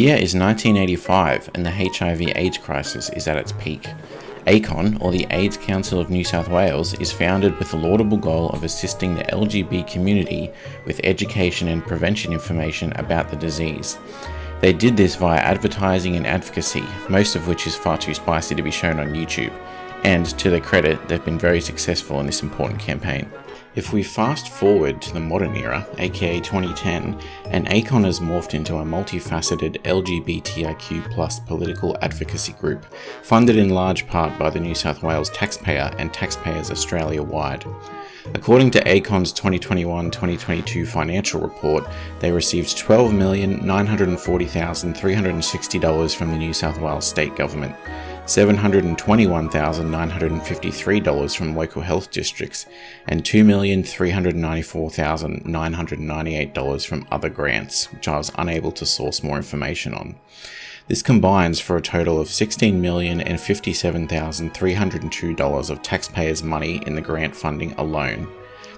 year is 1985 and the HIV/AIDS crisis is at its peak. ACON, or the AIDS Council of New South Wales, is founded with the laudable goal of assisting the LGBT community with education and prevention information about the disease. They did this via advertising and advocacy, most of which is far too spicy to be shown on YouTube, and to their credit, they've been very successful in this important campaign. If we fast forward to the modern era, aka 2010, and ACON has morphed into a multifaceted LGBTIQ+ political advocacy group, funded in large part by the New South Wales taxpayer and taxpayers Australia-wide. According to ACON's 2021-2022 financial report, they received $12,940,360 from the New South Wales state government, $721,953 from local health districts, and $2,394,998 from other grants, which I was unable to source more information on. This combines for a total of $16,057,302 of taxpayers' money in the grant funding alone.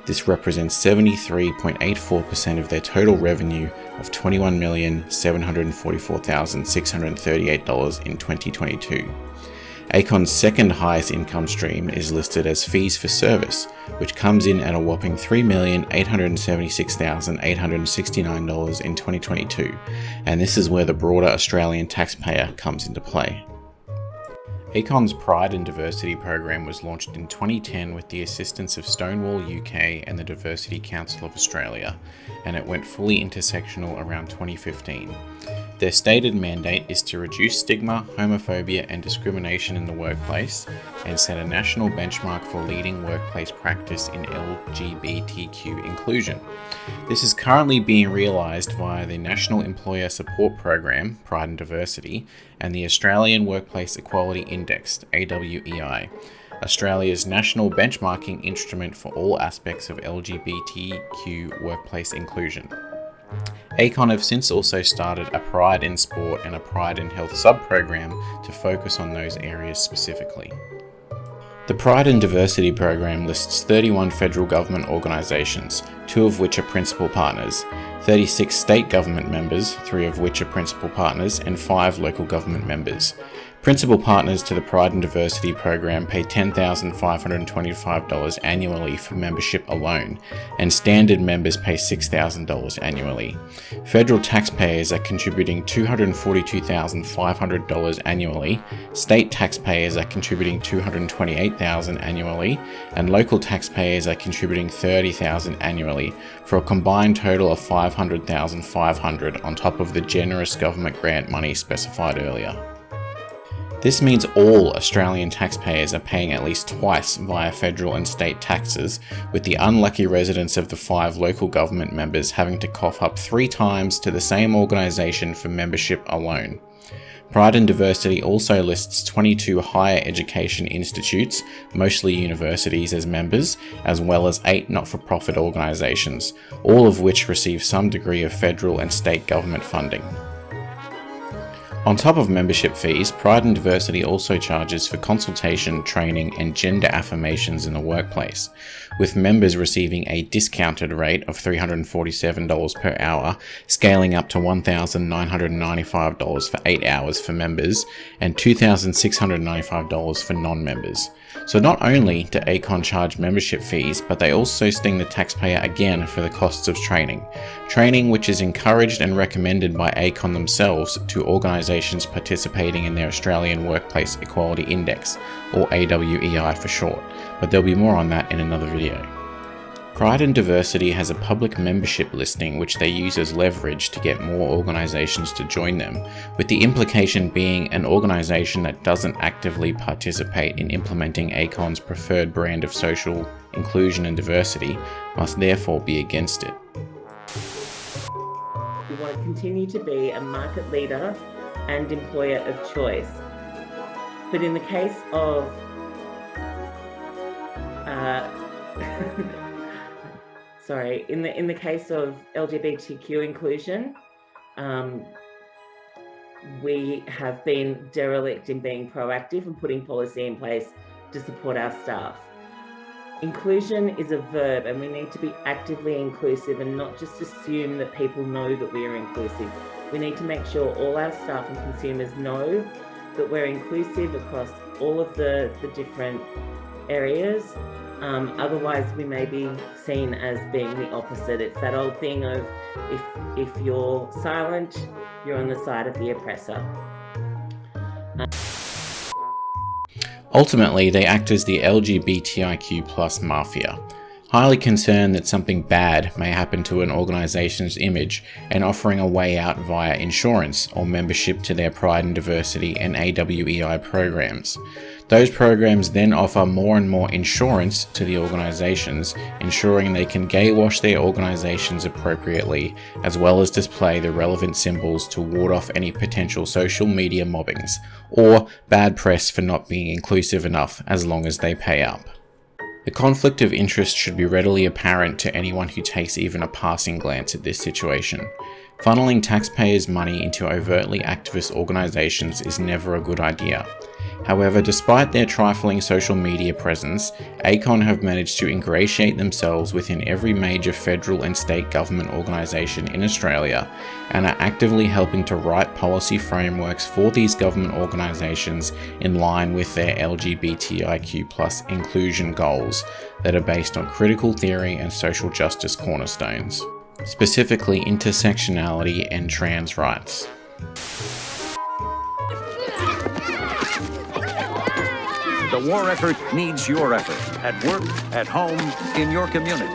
This represents 73.84% of their total revenue of $21,744,638 in 2022. ACON's second highest income stream is listed as fees for service, which comes in at a whopping $3,876,869 in 2022, and this is where the broader Australian taxpayer comes into play. ACON's Pride and Diversity program was launched in 2010 with the assistance of Stonewall UK and the Diversity Council of Australia, and it went fully intersectional around 2015. Their stated mandate is to reduce stigma, homophobia and discrimination in the workplace and set a national benchmark for leading workplace practice in LGBTQ inclusion. This is currently being realised via the National Employer Support Program, Pride and Diversity, and the Australian Workplace Equality Index, AWEI, Australia's national benchmarking instrument for all aspects of LGBTQ workplace inclusion. ACON have since also started a Pride in Sport and a Pride in Health sub-program to focus on those areas specifically. The Pride and Diversity program lists 31 federal government organisations, 2 of which are principal partners, 36 state government members, 3 of which are principal partners, and 5 local government members. Principal partners to the Pride and Diversity program pay $10,525 annually for membership alone, and standard members pay $6,000 annually. Federal taxpayers are contributing $242,500 annually, state taxpayers are contributing $228,000 annually, and local taxpayers are contributing $30,000 annually, for a combined total of $500,500 on top of the generous government grant money specified earlier. This means all Australian taxpayers are paying at least twice via federal and state taxes, with the unlucky residents of the 5 local government members having to cough up 3 times to the same organisation for membership alone. Pride and Diversity also lists 22 higher education institutes, mostly universities, as members, as well as 8 not-for-profit organisations, all of which receive some degree of federal and state government funding. On top of membership fees, Pride and Diversity also charges for consultation, training, and gender affirmations in the workplace, with members receiving a discounted rate of $347 per hour, scaling up to $1,995 for 8 hours for members, and $2,695 for non-members. So not only do ACON charge membership fees, but they also sting the taxpayer again for the costs of training. Training which is encouraged and recommended by ACON themselves to organisations participating in their Australian Workplace Equality Index, or AWEI for short, but there'll be more on that in another video. Pride and Diversity has a public membership listing which they use as leverage to get more organisations to join them, with the implication being an organisation that doesn't actively participate in implementing ACON's preferred brand of social inclusion and diversity must therefore be against it. We want to continue to be a market leader and employer of choice. But in the case of in the case of LGBTQ inclusion, we have been derelict in being proactive and putting policy in place to support our staff. Inclusion is a verb, and we need to be actively inclusive and not just assume that people know that we are inclusive. We need to make sure all our staff and consumers know that we're inclusive across all of the different areas. Otherwise, we may be seen as being the opposite. It's that old thing of if you're silent, you're on the side of the oppressor. Ultimately, they act as the LGBTIQ+ mafia, highly concerned that something bad may happen to an organisation's image and offering a way out via insurance or membership to their Pride and Diversity and AWEI programs. Those programs then offer more and more insurance to the organisations, ensuring they can gatwash their organisations appropriately, as well as display the relevant symbols to ward off any potential social media mobbings, or bad press for not being inclusive enough as long as they pay up. The conflict of interest should be readily apparent to anyone who takes even a passing glance at this situation. Funneling taxpayers' money into overtly activist organisations is never a good idea. However, despite their trifling social media presence, ACON have managed to ingratiate themselves within every major federal and state government organisation in Australia and are actively helping to write policy frameworks for these government organisations in line with their LGBTIQ+ inclusion goals that are based on critical theory and social justice cornerstones, specifically intersectionality and trans rights. The war effort needs your effort, at work, at home, in your community.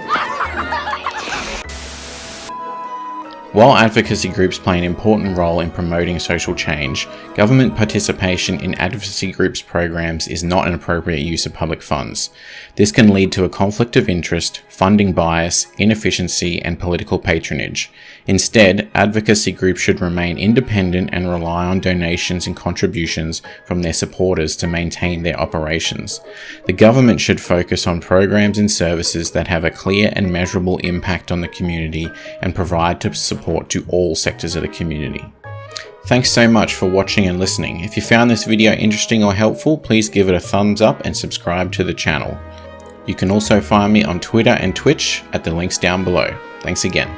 While advocacy groups play an important role in promoting social change, government participation in advocacy groups' programs is not an appropriate use of public funds. This can lead to a conflict of interest, funding bias, inefficiency, and political patronage. Instead, advocacy groups should remain independent and rely on donations and contributions from their supporters to maintain their operations. The government should focus on programs and services that have a clear and measurable impact on the community and provide support to all sectors of the community. Thanks so much for watching and listening. If you found this video interesting or helpful, please give it a thumbs up and subscribe to the channel. You can also find me on Twitter and Twitch at the links down below. Thanks again.